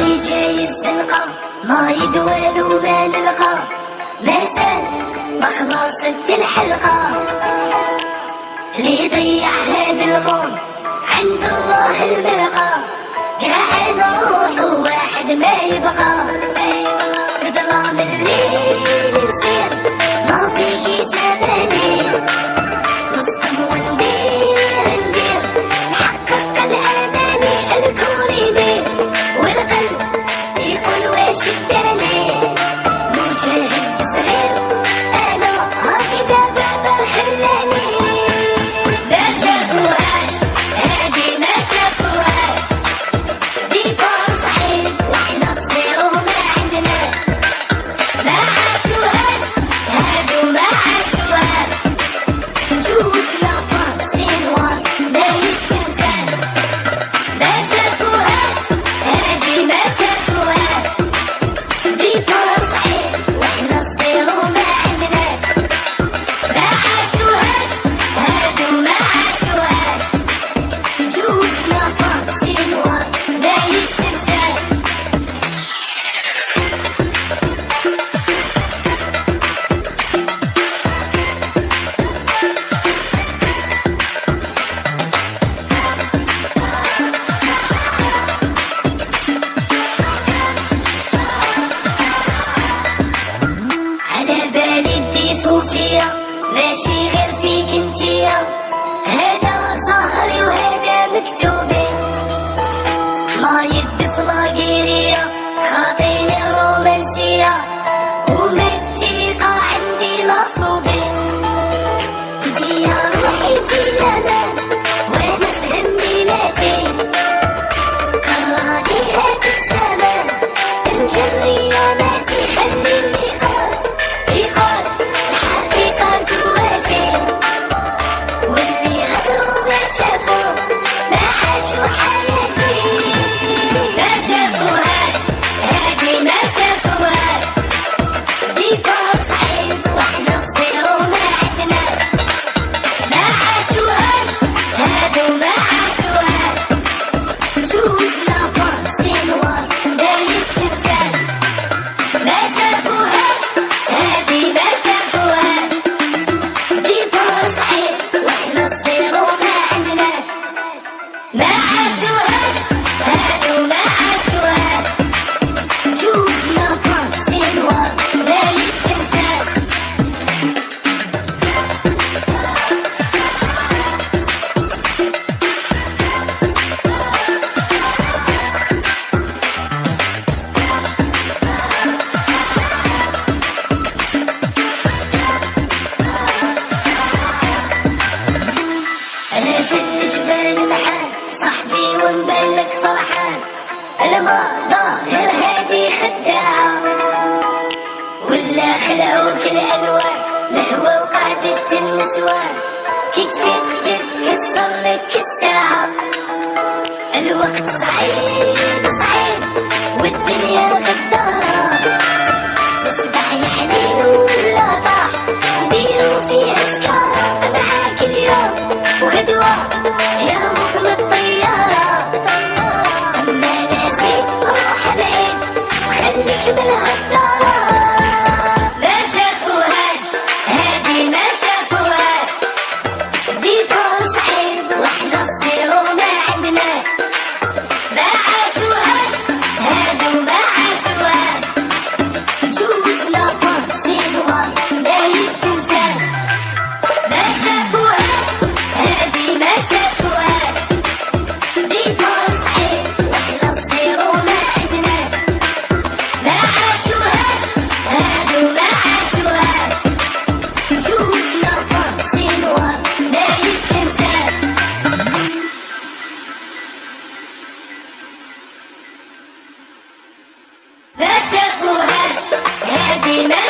اللي جاي الزنقة ما يدوال وما نلقى، مازال ما خلصت الحلقة. اللي ضيع هاد الموت عند الله الملقى، قاعد نروح وواحد ما يبقى. في ظلام الليل نسير ما فيكي زماني، نصطم وندير نحقق الأماني. الكون يميل والقلب يقول واش الدليل، مجاهد صغير أنا هكذا بابا خلاني. ما شافوهاش هادي ما شافوهاش، دي فرص عين واحنا صغير وما عندناش. ما عاشوهاش هادو ما عاشوهاش، نجوز لابا سنوار ما يتنساش. ما شافوهاش هادي ما شافوهاش، دي فرص عين واحنا صغير وما عندناش. ما عاشوهاش هادو ما عاشوهاش، نجوز لابا سنوار ما يتنساش. على بالي تضيفوا فيا ماشي غير فيك انتيا، هذا ظهري وهذا مكتوبي. ما يد فلاقيريا خاطيني الرومانسية، وما الثقة عندي مطلوبي. انتي يا روحي في الامان وانا فهم ميلادي، قراني هاد الزمان تنجري يا ماتي. خلي اللي يقال الحقيقة جواتي، واللي غدروا ما شافوا ما عاشوا حياتي. ما شافوهاش هادي ما شافوهاش، دي فرص عين واحنا صغير وما عندناش. ما عاشوهاش هادو ما عاشوهاش، نجوز لابا سنوار ما يتنساش. ما شافوهاش هادي ما شافوهاش، دي فرص عين واحنا صغير وما عندناش. ما عاشوهاش هادو ما عاشوهاش، نجوز لابا سنوار ما يتنساش. أنا فت جبال محال صاحبي ونبلك فرحان، الما ظاهر هادي خداعة ولا خلعوك الألوان. الهوى وقعدت النسوان كي تفيق تتكسر لك الساعة. الوقت صعيب صعيب والدنيا غدارة، بصبع يحليل ولا طاح نديرو فيها سكارة. معاك اليوم وغدوة يرموك من الطيارة، أما لازم روح بعيد وخليك بالهدارة. ما شافوهاش هادي ما شافوهاش، دي فرص عين واحنا صغير وما عندناش. ما عاشوهاش هادو ما عاشوهاش، نجوز لابا سنوار ما يتنساش. ما شافوهاش هادي ما شافوهاش، دي فرص عين واحنا صغير وما عندناش. ما عاشوهاش هادو ما عاشوهاش، نجوز لابا سنوار ما يتنساش. ما شافوهاش هادي ما